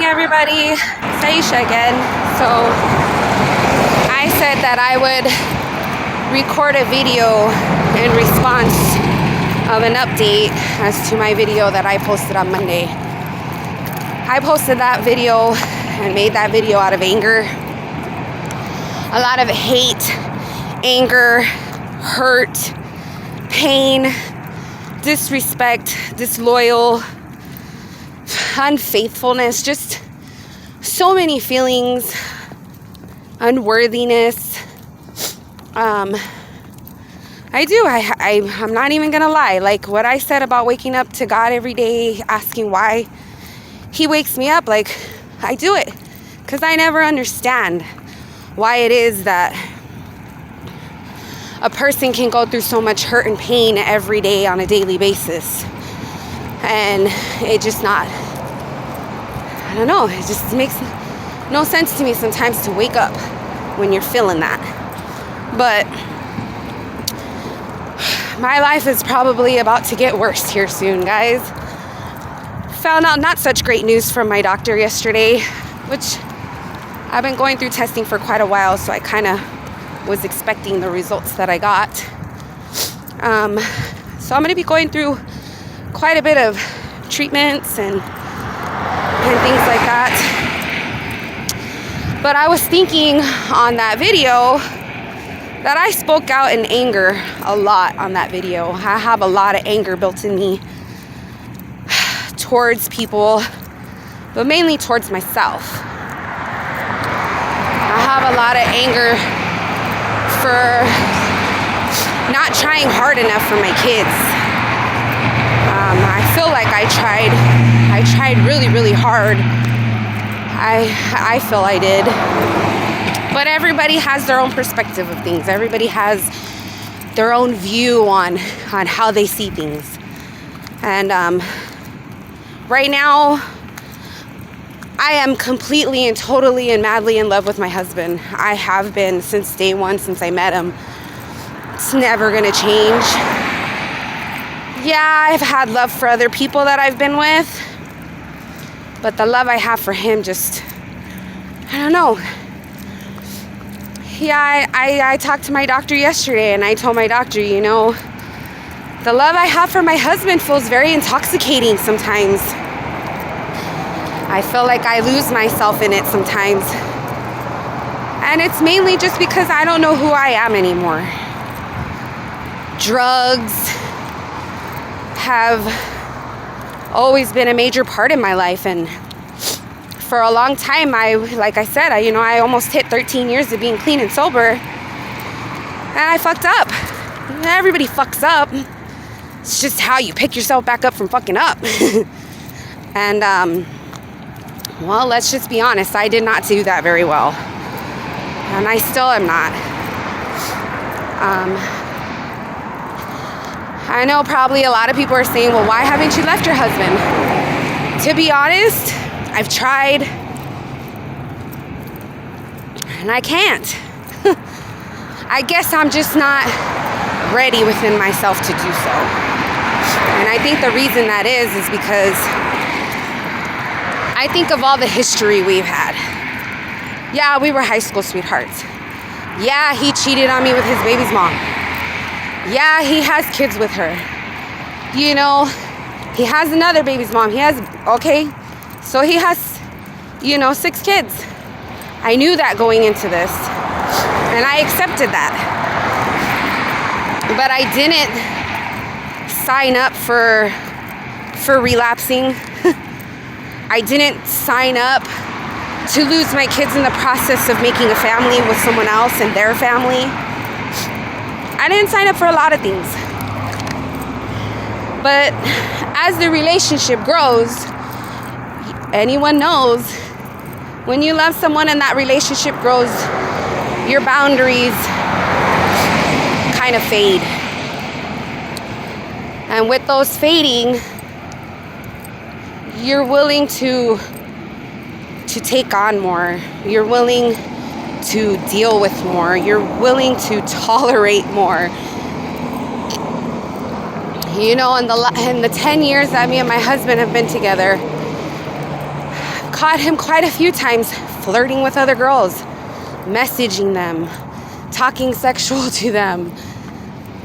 everybody, Saisha again. So I said that I would record a video in response of an update as to my video that I posted on Monday. I posted that video and made that video out of anger. A lot of hate, anger, hurt, pain, disrespect, disloyal, unfaithfulness, just so many feelings, unworthiness. I'm not even gonna lie. Like what I said about waking up to God every day, asking why He wakes me up, like I do it because I never understand why it is that a person can go through so much hurt and pain every day on a daily basis. And it just not, I don't know, it just makes no sense to me sometimes to wake up when you're feeling that. But my life is probably about to get worse here soon, guys. Found out not such great news from my doctor yesterday, which I've been going through testing for quite a while, so I kind of was expecting the results that I got. So I'm going to be going through quite a bit of treatments and things like that. But I was thinking on that video that I spoke out in anger a lot on that video. I have a lot of anger built in me towards people, but mainly towards myself. I have a lot of anger for not trying hard enough for my kids. I feel like I tried really, really hard. I feel I did. But everybody has their own perspective of things. Everybody has their own view on how they see things. And right now, I am completely and totally and madly in love with my husband. I have been since day one, since I met him. It's never gonna change. Yeah, I've had love for other people that I've been with, but the love I have for him just, I don't know. Yeah, I talked to my doctor yesterday and I told my doctor, you know, the love I have for my husband feels very intoxicating sometimes. I feel like I lose myself in it sometimes. And it's mainly just because I don't know who I am anymore. Drugs have always been a major part in my life, and for a long time, I almost hit 13 years of being clean and sober, and I fucked up. Everybody fucks up. It's just how you pick yourself back up from fucking up. And well, let's just be honest, I did not do that very well, and I still am not. I know probably a lot of people are saying, well, why haven't you left your husband? To be honest, I've tried, and I can't. I guess I'm just not ready within myself to do so. And I think the reason that is because I think of all the history we've had. Yeah, we were high school sweethearts. Yeah, he cheated on me with his baby's mom. Yeah, he has kids with her. You know, he has another baby's mom. So he has, 6 kids. I knew that going into this, and I accepted that. But I didn't sign up for relapsing. I didn't sign up to lose my kids in the process of making a family with someone else and their family. I didn't sign up for a lot of things. But as the relationship grows, anyone knows when you love someone and that relationship grows, your boundaries kind of fade. And with those fading, you're willing to take on more. You're willing to deal with more. You're willing to tolerate more. In the 10 years that me and my husband have been together, caught him quite a few times flirting with other girls, messaging them, talking sexual to them,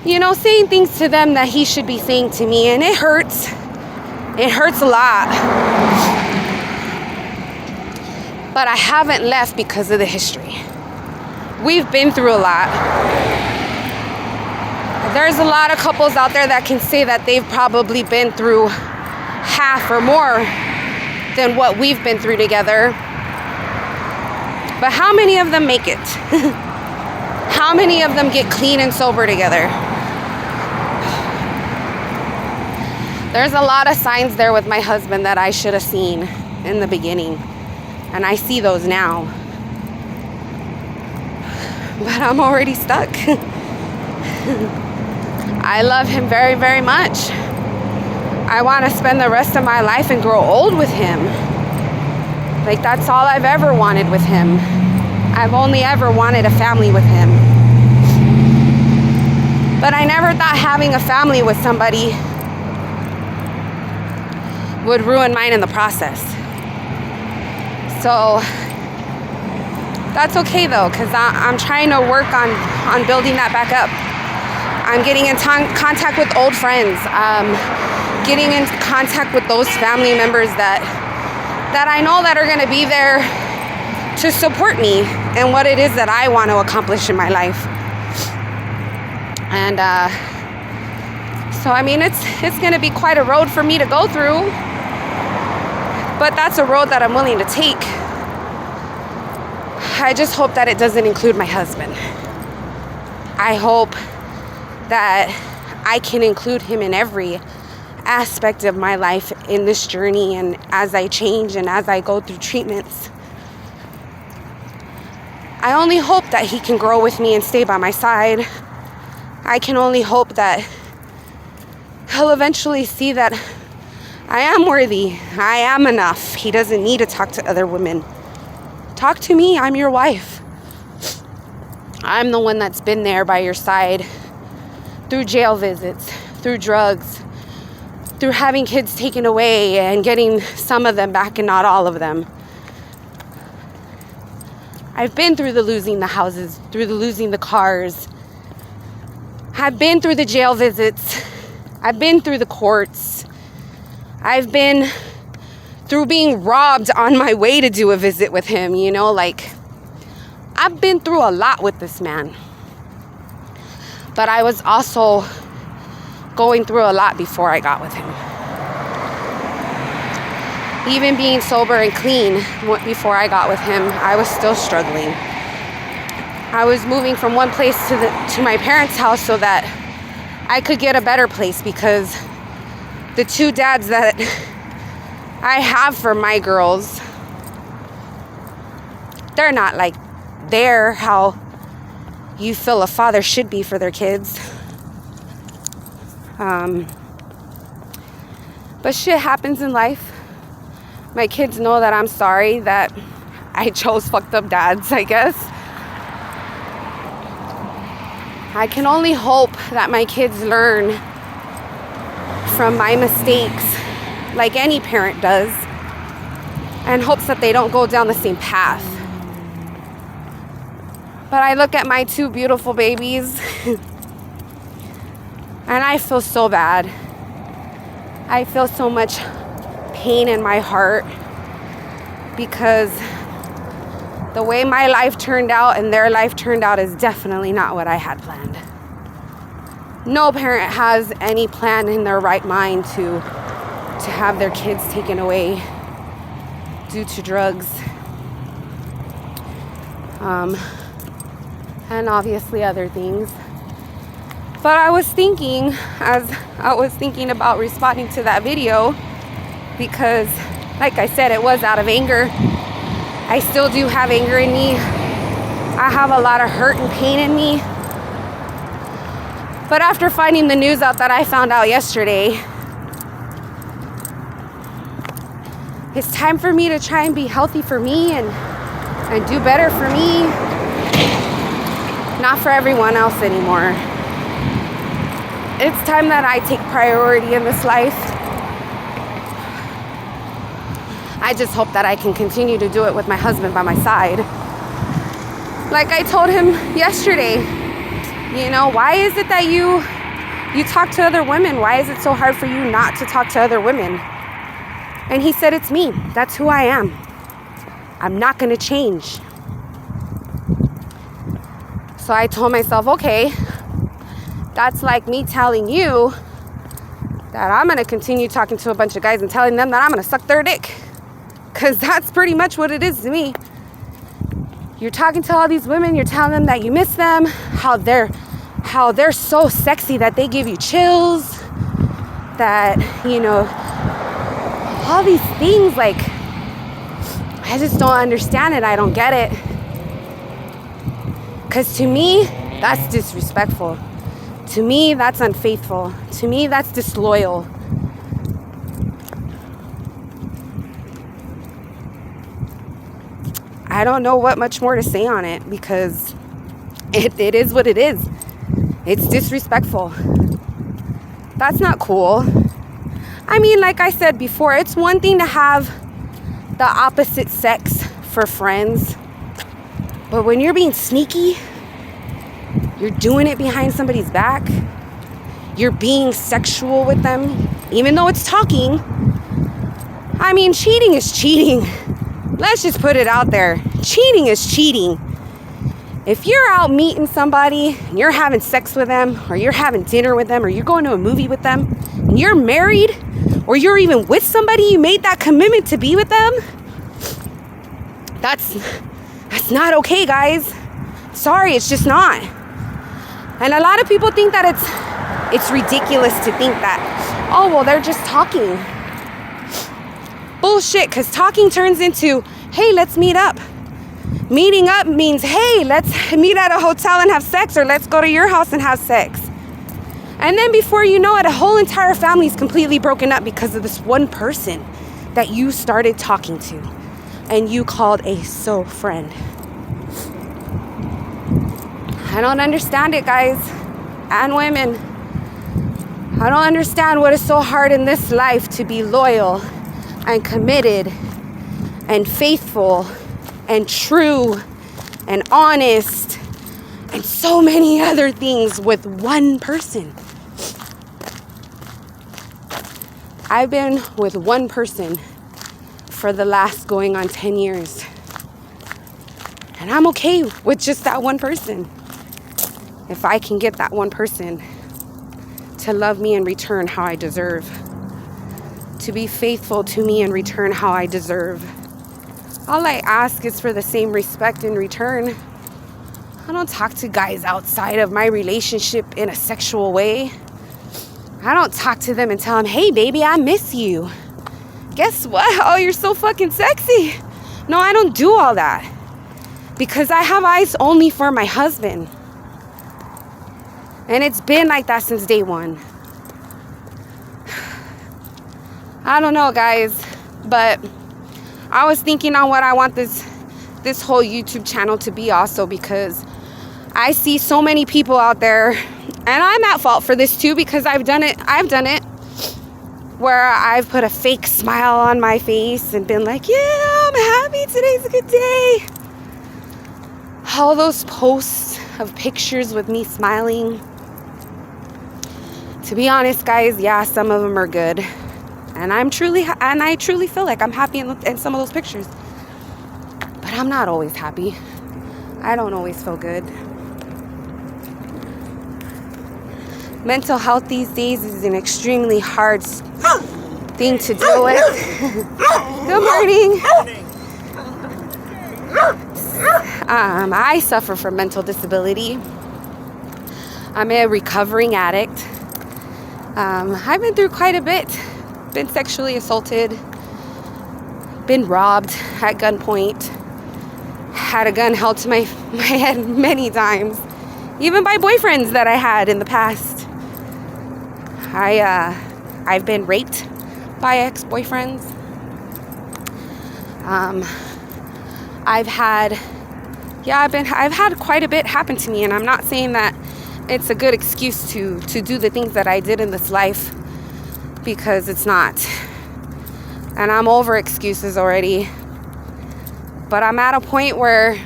you know, saying things to them that he should be saying to me. And it hurts. It hurts a lot. But I haven't left because of the history. We've been through a lot. There's a lot of couples out there that can say that they've probably been through half or more than what we've been through together. But how many of them make it? How many of them get clean and sober together? There's a lot of signs there with my husband that I should have seen in the beginning. And I see those now. But I'm already stuck. I love him very, very much. I want to spend the rest of my life and grow old with him. Like, that's all I've ever wanted with him. I've only ever wanted a family with him. But I never thought having a family with somebody would ruin mine in the process. So that's okay though, because I'm trying to work on building that back up. I'm getting in contact with old friends. Getting in contact with those family members that I know that are going to be there to support me and what it is that I want to accomplish in my life. And so I mean, it's going to be quite a road for me to go through. But that's a road that I'm willing to take. I just hope that it doesn't include my husband. I hope that I can include him in every aspect of my life in this journey, and as I change and as I go through treatments. I only hope that he can grow with me and stay by my side. I can only hope that he'll eventually see that I am worthy. I am enough. He doesn't need to talk to other women. Talk to me. I'm your wife. I'm the one that's been there by your side through jail visits, through drugs, through having kids taken away and getting some of them back and not all of them. I've been through the losing the houses, through the losing the cars. I've been through the jail visits. I've been through the courts. I've been through being robbed on my way to do a visit with him, you know, like, I've been through a lot with this man. But I was also going through a lot before I got with him. Even being sober and clean before I got with him, I was still struggling. I was moving from one place to my parents' house so that I could get a better place, because the two dads that I have for my girls, they're not like they're how you feel a father should be for their kids. But shit happens in life. My kids know that I'm sorry that I chose fucked up dads, I guess. I can only hope that my kids learn from my mistakes, like any parent does, and hopes that they don't go down the same path. But I look at my two beautiful babies and I feel so bad. I feel so much pain in my heart, because the way my life turned out and their life turned out is definitely not what I had planned. No parent has any plan in their right mind to have their kids taken away due to drugs. And obviously other things. But I was thinking, as I was thinking about responding to that video, because like I said, it was out of anger. I still do have anger in me. I have a lot of hurt and pain in me. But after finding the news out that I found out yesterday, it's time for me to try and be healthy for me and do better for me, not for everyone else anymore. It's time that I take priority in this life. I just hope that I can continue to do it with my husband by my side. Like I told him yesterday, you know, why is it that you talk to other women? Why is it so hard for you not to talk to other women? And he said, it's me. That's who I am. I'm not going to change. So I told myself, okay, that's like me telling you that I'm going to continue talking to a bunch of guys and telling them that I'm going to suck their dick. Because that's pretty much what it is to me. You're talking to all these women, you're telling them that you miss them, how they're so sexy that they give you chills, that, you know, all these things. Like, I just don't understand it. I don't get it. Because to me, that's disrespectful. To me, that's unfaithful. To me, that's disloyal. I don't know what much more to say on it, because it is what it is. It's disrespectful. That's not cool. I mean, like I said before, it's one thing to have the opposite sex for friends. But when you're being sneaky, you're doing it behind somebody's back, you're being sexual with them, even though it's talking. I mean, cheating is cheating. Let's just put it out there. Cheating is cheating. If you're out meeting somebody and you're having sex with them, or you're having dinner with them, or you're going to a movie with them, and you're married, or you're even with somebody, you made that commitment to be with them, that's not okay, guys. Sorry, it's just not. And a lot of people think that it's ridiculous to think that, oh, well, they're just talking. Bullshit, because talking turns into, hey, let's meet up. Meeting up means, hey, let's meet at a hotel and have sex, or let's go to your house and have sex. And then before you know it, a whole entire family is completely broken up because of this one person that you started talking to and you called a so friend. I don't understand it, guys and women. I don't understand what is so hard in this life to be loyal and committed and faithful and true and honest and so many other things with one person. I've been with one person for the last going on 10 years. And I'm okay with just that one person. If I can get that one person to love me in return how I deserve, to be faithful to me in return how I deserve. All I ask is for the same respect in return. I don't talk to guys outside of my relationship in a sexual way. I don't talk to them and tell them, hey, baby, I miss you. Guess what? Oh, you're so fucking sexy. No, I don't do all that. Because I have eyes only for my husband. And it's been like that since day one. I don't know, guys. But I was thinking on what I want this whole YouTube channel to be also, because I see so many people out there, and I'm at fault for this too, because I've done it where I've put a fake smile on my face and been like, yeah, I'm happy, today's a good day. All those posts of pictures with me smiling. To be honest, guys, yeah, some of them are good. And I truly feel like I'm happy in some of those pictures. But I'm not always happy. I don't always feel good. Mental health these days is an extremely hard thing to deal with. Good morning. I suffer from mental disability. I'm a recovering addict. I've been through quite a bit. Been sexually assaulted. Been robbed at gunpoint. Had a gun held to my head many times. Even by boyfriends that I had in the past. I've been raped by ex-boyfriends. I've had quite a bit happen to me, and I'm not saying that it's a good excuse to do the things that I did in this life, because it's not. And I'm over excuses already. But I'm at a point where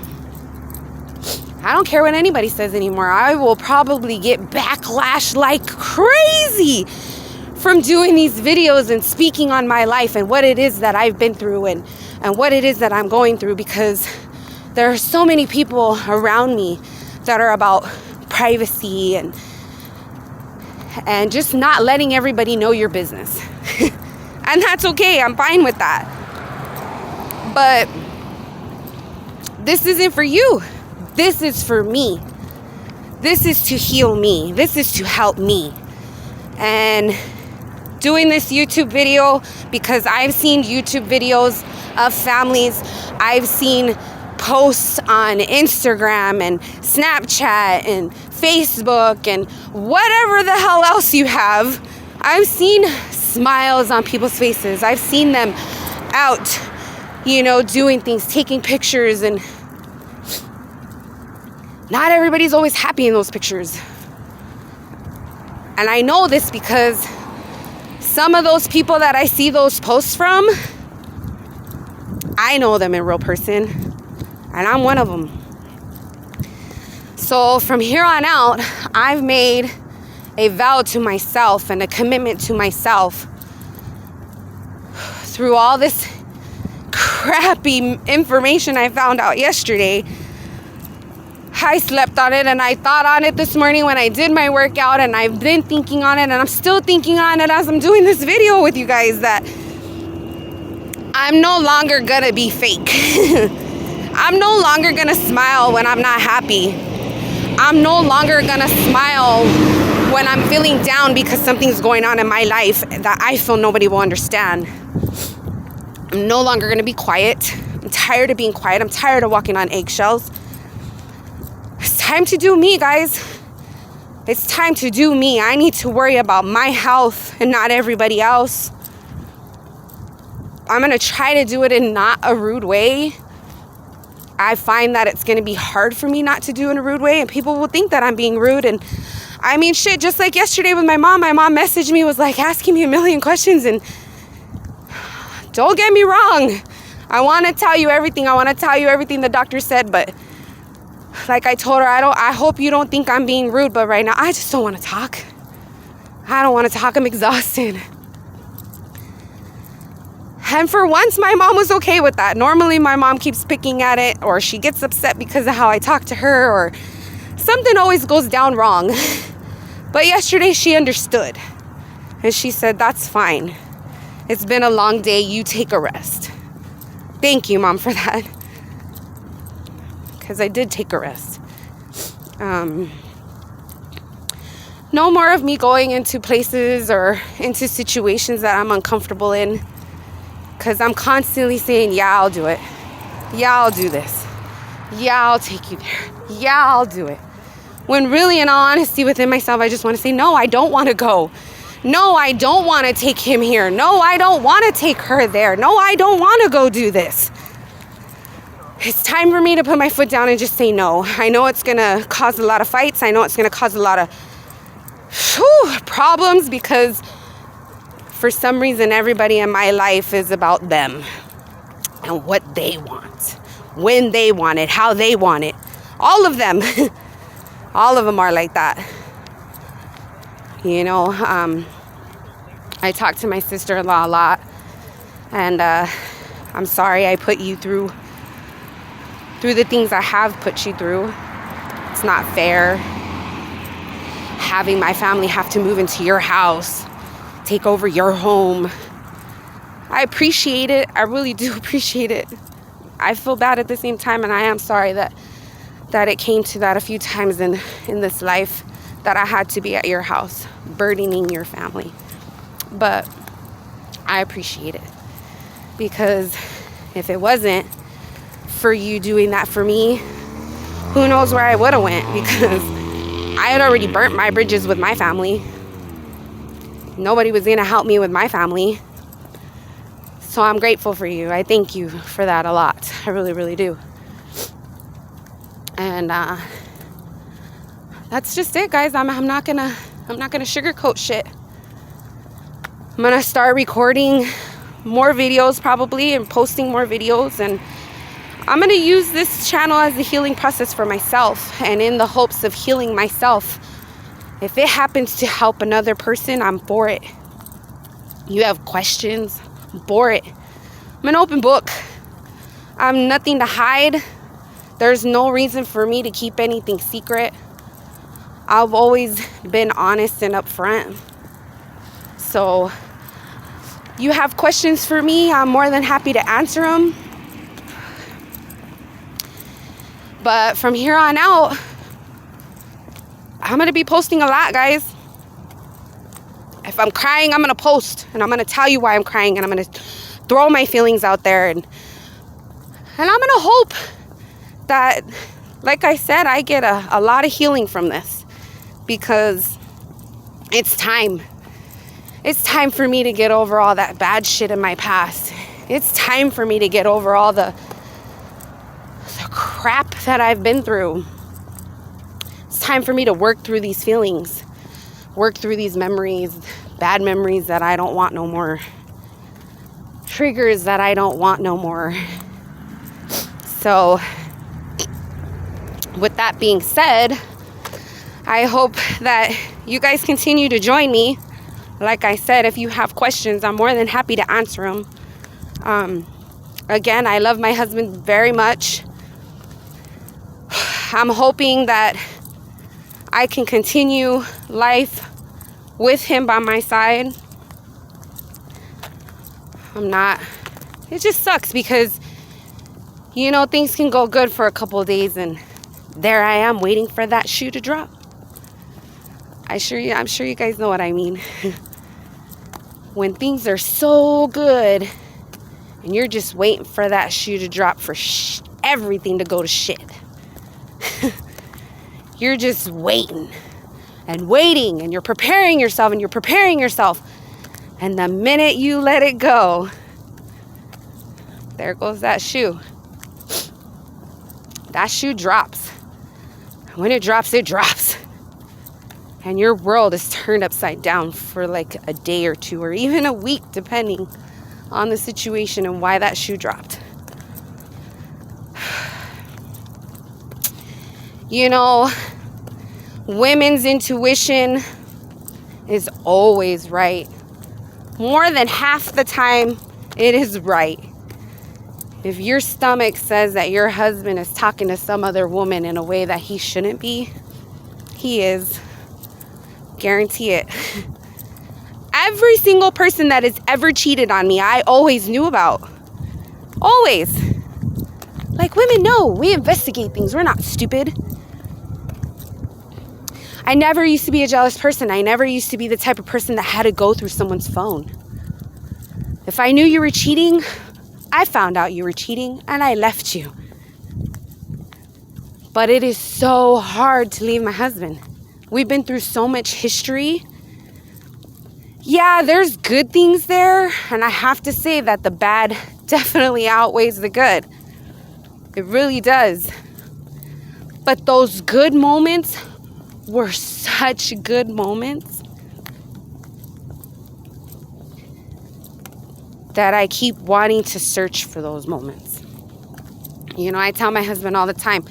I don't care what anybody says anymore. I will probably get backlash like crazy from doing these videos and speaking on my life and what it is that I've been through and what it is that I'm going through, because there are so many people around me that are about privacy and just not letting everybody know your business. And that's okay. I'm fine with that. But this isn't for you. This is for me. This is to heal me. This is to help me. And doing this YouTube video, because I've seen YouTube videos of families. I've seen posts on Instagram and Snapchat and Facebook and whatever the hell else you have. I've seen smiles on people's faces. I've seen them out, doing things, taking pictures, and not everybody's always happy in those pictures. And I know this because some of those people that I see those posts from, I know them in real person, and I'm one of them. So from here on out, I've made a vow to myself and a commitment to myself through all this crappy information I found out yesterday. I slept on it and I thought on it this morning when I did my workout, and I've been thinking on it, and I'm still thinking on it as I'm doing this video with you guys, that I'm no longer gonna be fake. I'm no longer gonna smile when I'm not happy. I'm no longer gonna smile when I'm feeling down because something's going on in my life that I feel nobody will understand. I'm no longer gonna be quiet. I'm tired of being quiet. I'm tired of walking on eggshells. It's time to do me, guys. It's time to do me. I need to worry about my health and not everybody else. I'm going to try to do it in not a rude way. I find that it's going to be hard for me not to do it in a rude way, and people will think that I'm being rude. And I mean, shit, just like yesterday with my mom messaged me, was like asking me a million questions, and don't get me wrong, I want to tell you everything. I want to tell you everything the doctor said, but like I told her, I hope you don't think I'm being rude, but right now I just don't want to talk. I don't want to talk. I'm exhausted. And for once, my mom was okay with that. Normally, my mom keeps picking at it, or she gets upset because of how I talk to her, or something always goes down wrong. But yesterday, she understood. And she said, that's fine. It's been a long day. You take a rest. Thank you, Mom, for that. Because I did take a rest. No more of me going into places or into situations that I'm uncomfortable in. Because I'm constantly saying, yeah, I'll do it. Yeah, I'll do this. Yeah, I'll take you there. Yeah, I'll do it. When really, in all honesty within myself, I just want to say, no, I don't want to go. No, I don't want to take him here. No, I don't want to take her there. No, I don't want to go do this. It's time for me to put my foot down and just say no. I know it's going to cause a lot of fights. I know it's going to cause a lot of problems, because for some reason, everybody in my life is about them and what they want, when they want it, how they want it. All of them. All of them are like that. I talk to my sister-in-law a lot, and I'm sorry I put you through the things I have put you through. It's not fair having my family have to move into your house, take over your home. I appreciate it. I really do appreciate it. I feel bad at the same time, and I am sorry that it came to that a few times in this life, that I had to be at your house, burdening your family. But I appreciate it, because if it wasn't for you doing that for me, who knows where I would have went, because I had already burnt my bridges with my family. Nobody was going to help me with my family. So I'm grateful for you. I thank you for that a lot. I really, really do. And that's just it, guys. I'm not gonna sugarcoat shit. I'm gonna start recording more videos probably, and posting more videos, and I'm going to use this channel as a healing process for myself, and in the hopes of healing myself. If it happens to help another person, I'm for it. You have questions, I'm for it. I'm an open book. I'm nothing to hide. There's no reason for me to keep anything secret. I've always been honest and upfront. So you have questions for me, I'm more than happy to answer them. But from here on out, I'm going to be posting a lot, guys. If I'm crying, I'm going to post. And I'm going to tell you why I'm crying. And I'm going to throw my feelings out there. And I'm going to hope that, like I said, I get a lot of healing from this. Because it's time. It's time for me to get over all that bad shit in my past. It's time for me to get over all the crap that I've been through. It's time for me to work through these feelings. Work through these memories. Bad memories that I don't want no more. Triggers that I don't want no more. So, with that being said, I hope that you guys continue to join me. Like I said, if you have questions, I'm more than happy to answer them. Again, I love my husband very much. I'm hoping that I can continue life with him by my side. It just sucks because, you know, things can go good for a couple of days and there I am waiting for that shoe to drop. I'm sure you guys know what I mean. When things are so good and you're just waiting for that shoe to drop for everything to go to shit. You're just waiting and waiting, and you're preparing yourself and you're preparing yourself. And the minute you let it go, there goes that shoe. That shoe drops. When it drops, it drops. And your world is turned upside down for like a day or two or even a week, depending on the situation and why that shoe dropped. You know, women's intuition is always right. More than half the time, it is right. If your stomach says that your husband is talking to some other woman in a way that he shouldn't be, he is. Guarantee it. Every single person that has ever cheated on me, I always knew about. Always. Like, women know. We investigate things. We're not stupid. I never used to be a jealous person. I never used to be the type of person that had to go through someone's phone. If I knew you were cheating, I found out you were cheating and I left you. But it is so hard to leave my husband. We've been through so much history. Yeah, there's good things there. And I have to say that the bad definitely outweighs the good. It really does. But those good moments were such good moments that I keep wanting to search for those moments. You know, I tell my husband all the time,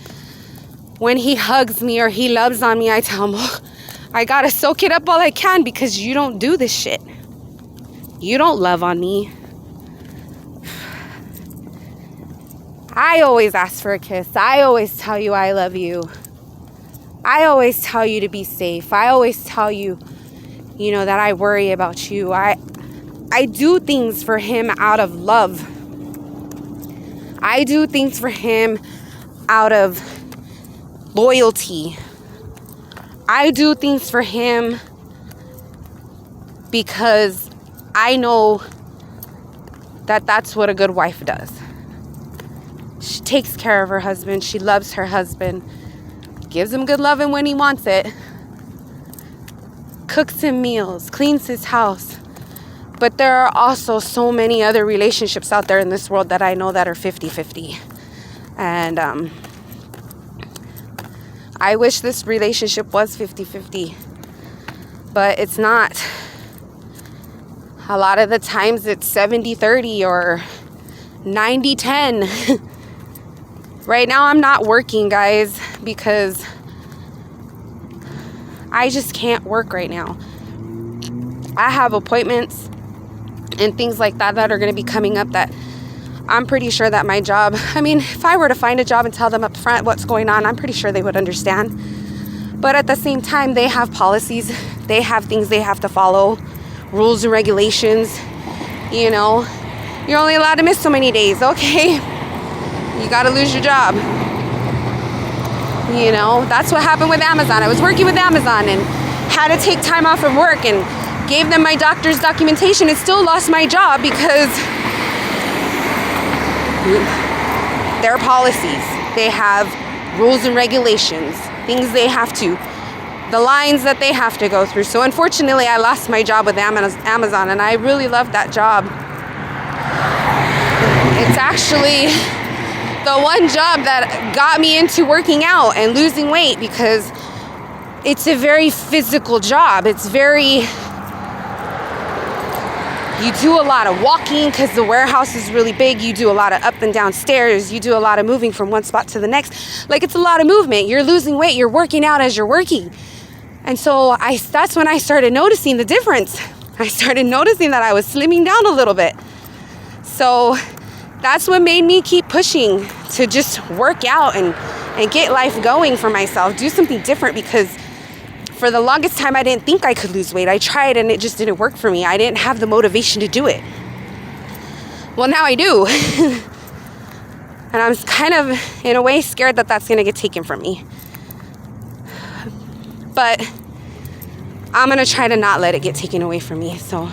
when he hugs me or he loves on me, I tell him, oh, I gotta soak it up all I can because you don't do this shit. You don't love on me. I always ask for a kiss. I always tell you I love you. I always tell you to be safe. I always tell you, you know, that I worry about you. I do things for him out of love. I do things for him out of loyalty. I do things for him because I know that that's what a good wife does. She takes care of her husband. She loves her husband. Gives him good loving when he wants it. Cooks him meals. Cleans his house. But there are also so many other relationships out there in this world that I know that are 50-50. And I wish this relationship was 50-50. But it's not. A lot of the times it's 70-30 or 90-10. Right now I'm not working, guys, because I just can't work right now. I have appointments and things like that that are going to be coming up that I'm pretty sure that my job, I mean, if I were to find a job and tell them up front what's going on, I'm pretty sure they would understand. But at the same time, they have policies. They have things they have to follow, rules and regulations. You know, you're only allowed to miss so many days. Okay, you got to lose your job. You know, that's what happened with Amazon. I was working with Amazon and had to take time off from work and gave them my doctor's documentation and still lost my job because their policies. They have rules and regulations, things they have to, the lines that they have to go through. So unfortunately, I lost my job with Amazon, and I really loved that job. It's actually the one job that got me into working out and losing weight because it's a very physical job. It's very... You do a lot of walking because the warehouse is really big. You do a lot of up and down stairs. You do a lot of moving from one spot to the next. Like, it's a lot of movement. You're losing weight. You're working out as you're working. And so that's when I started noticing the difference. I started noticing that I was slimming down a little bit. So that's what made me keep pushing to just work out and get life going for myself. Do something different because for the longest time, I didn't think I could lose weight. I tried and it just didn't work for me. I didn't have the motivation to do it. Well, now I do. And I'm kind of, in a way, scared that that's going to get taken from me. But I'm going to try to not let it get taken away from me. So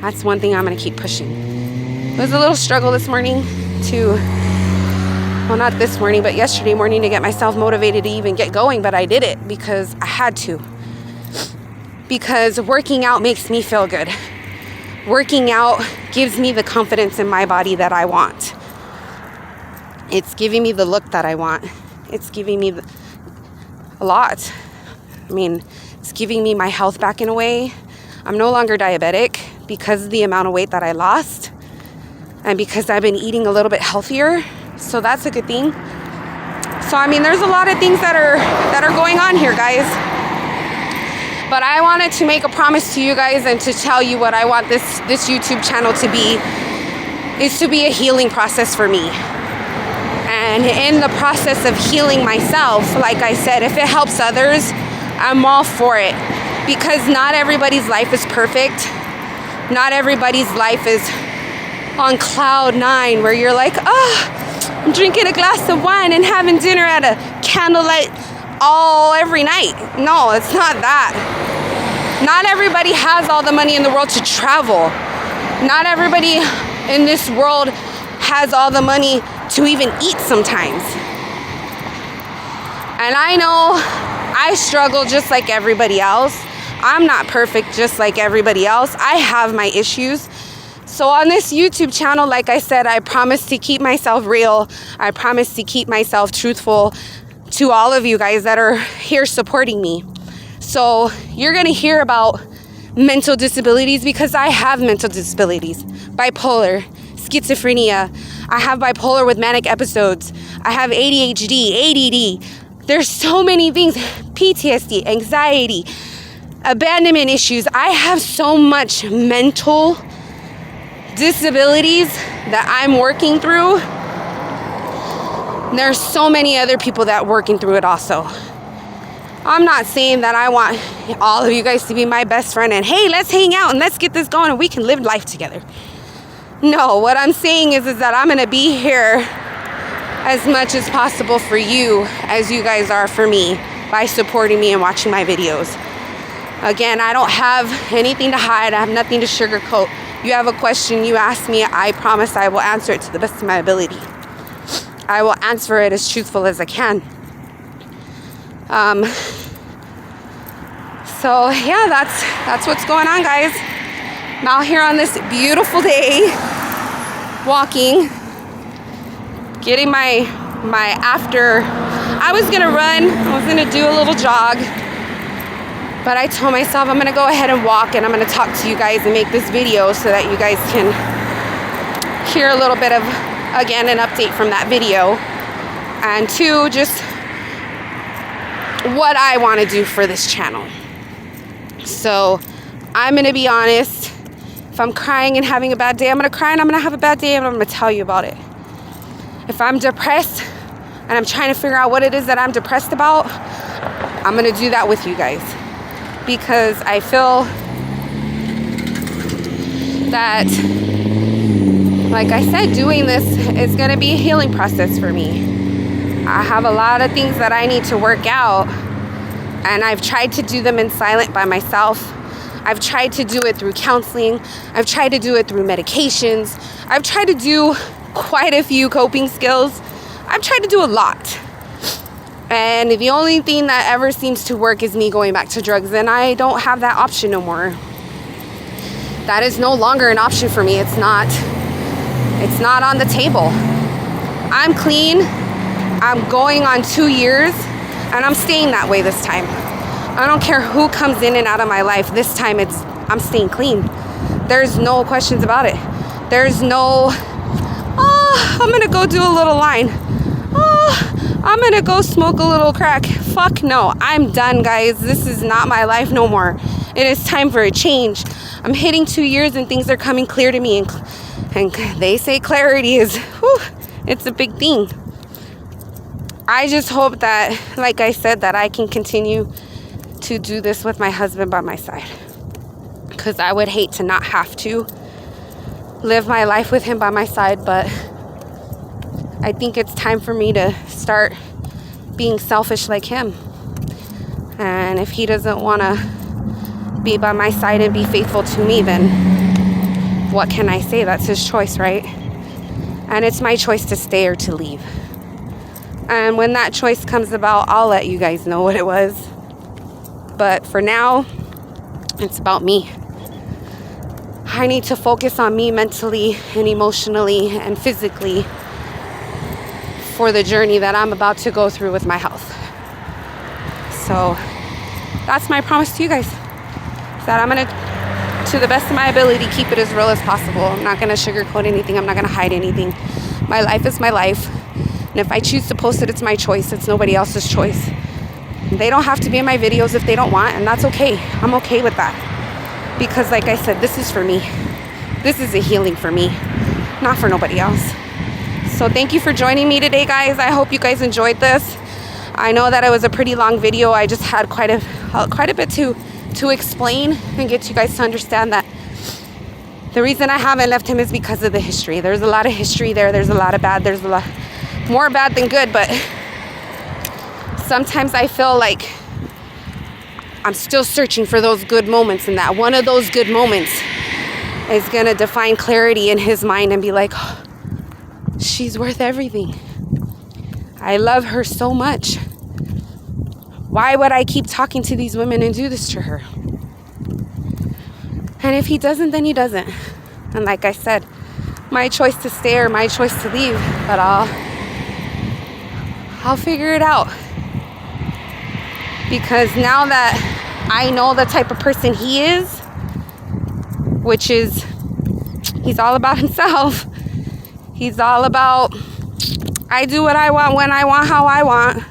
that's one thing I'm going to keep pushing. It was a little struggle this morning well, not this morning, but yesterday morning to get myself motivated to even get going. But I did it because I had to. Because working out makes me feel good. Working out gives me the confidence in my body that I want. It's giving me the look that I want. It's giving me a lot. I mean, it's giving me my health back in a way. I'm no longer diabetic because of the amount of weight that I lost. And because I've been eating a little bit healthier. So that's a good thing. So, I mean, there's a lot of things that are going on here, guys. But I wanted to make a promise to you guys and to tell you what I want this YouTube channel to be, is to be a healing process for me. And in the process of healing myself, like I said, if it helps others, I'm all for it. Because not everybody's life is perfect. Not everybody's life is on cloud 9 where you're like, I'm drinking a glass of wine and having dinner at a candlelight every night. No, it's not that. Not everybody has all the money in the world to travel. Not everybody in this world has all the money to even eat sometimes. And I know I struggle just like everybody else. I'm not perfect just like everybody else. I have my issues. So on this YouTube channel, like I said, I promise to keep myself real. I promise to keep myself truthful to all of you guys that are here supporting me. So you're going to hear about mental disabilities because I have mental disabilities. Bipolar, schizophrenia. I have bipolar with manic episodes. I have ADHD, ADD. There's so many things. PTSD, anxiety, abandonment issues. I have so much mental disabilities that I'm working through. There's so many other people that are working through it also. I'm not saying that I want all of you guys to be my best friend and hey, let's hang out and let's get this going and we can live life together. No, what I'm saying is that I'm going to be here as much as possible for you as you guys are for me by supporting me and watching my videos. Again, I don't have anything to hide. I have nothing to sugarcoat. You have a question, you ask me, I promise I will answer it to the best of my ability. I will answer it as truthful as I can. So yeah, that's what's going on, guys. I'm out here on this beautiful day, walking, getting my after. I was gonna run, I was gonna do a little jog, But I told myself I'm going to go ahead and walk, and I'm going to talk to you guys and make this video so that you guys can hear a little bit of, again, an update from that video. And two, just what I want to do for this channel. So I'm going to be honest. If I'm crying and having a bad day, I'm going to cry and I'm going to have a bad day, and I'm going to tell you about it. If I'm depressed and I'm trying to figure out what it is that I'm depressed about, I'm going to do that with you guys. Because I feel that, like I said, doing this is going to be a healing process for me. I have a lot of things that I need to work out, and I've tried to do them in silence by myself. I've tried to do it through counseling. I've tried to do it through medications. I've tried to do quite a few coping skills. I've tried to do a lot. And the only thing that ever seems to work is me going back to drugs, and I don't have that option no more. That is no longer an option for me. It's not on the table. I'm clean. I'm going on 2 years, and I'm staying that way this time. I don't care who comes in and out of my life. This time I'm staying clean. There's no questions about it. There's no, I'm gonna go do a little line. I'm gonna go smoke a little crack. Fuck no. I'm done, guys. This is not my life no more. It is time for a change. I'm hitting 2 years and things are coming clear to me. And they say clarity is, it's a big thing. I just hope that, like I said, that I can continue to do this with my husband by my side. Because I would hate to not have to live my life with him by my side, but I think it's time for me to start being selfish like him. And if he doesn't want to be by my side and be faithful to me, then what can I say? That's his choice, right? And it's my choice to stay or to leave. And when that choice comes about, I'll let you guys know what it was. But for now, it's about me. I need to focus on me mentally and emotionally and physically for the journey that I'm about to go through with my health. So that's my promise to you guys, that I'm going to the best of my ability, keep it as real as possible. I'm not going to sugarcoat anything. I'm not going to hide anything. My life is my life. And if I choose to post it, it's my choice. It's nobody else's choice. They don't have to be in my videos if they don't want, and that's okay. I'm okay with that. Because like I said, this is for me. This is a healing for me, not for nobody else. So thank you for joining me today, guys. I hope you guys enjoyed this. I know that it was a pretty long video. I just had quite a bit to explain and get you guys to understand that the reason I haven't left him is because of the history. There's a lot of history there. There's a lot of bad. There's a lot more bad than good, but sometimes I feel like I'm still searching for those good moments, and that one of those good moments is gonna define clarity in his mind and be like, oh, she's worth everything. I love her so much. Why would I keep talking to these women and do this to her? And if he doesn't, then he doesn't. And like I said, my choice to stay or my choice to leave, but I'll figure it out. Because now that I know the type of person he is, which is, he's all about himself. He's all about, I do what I want, when I want, how I want.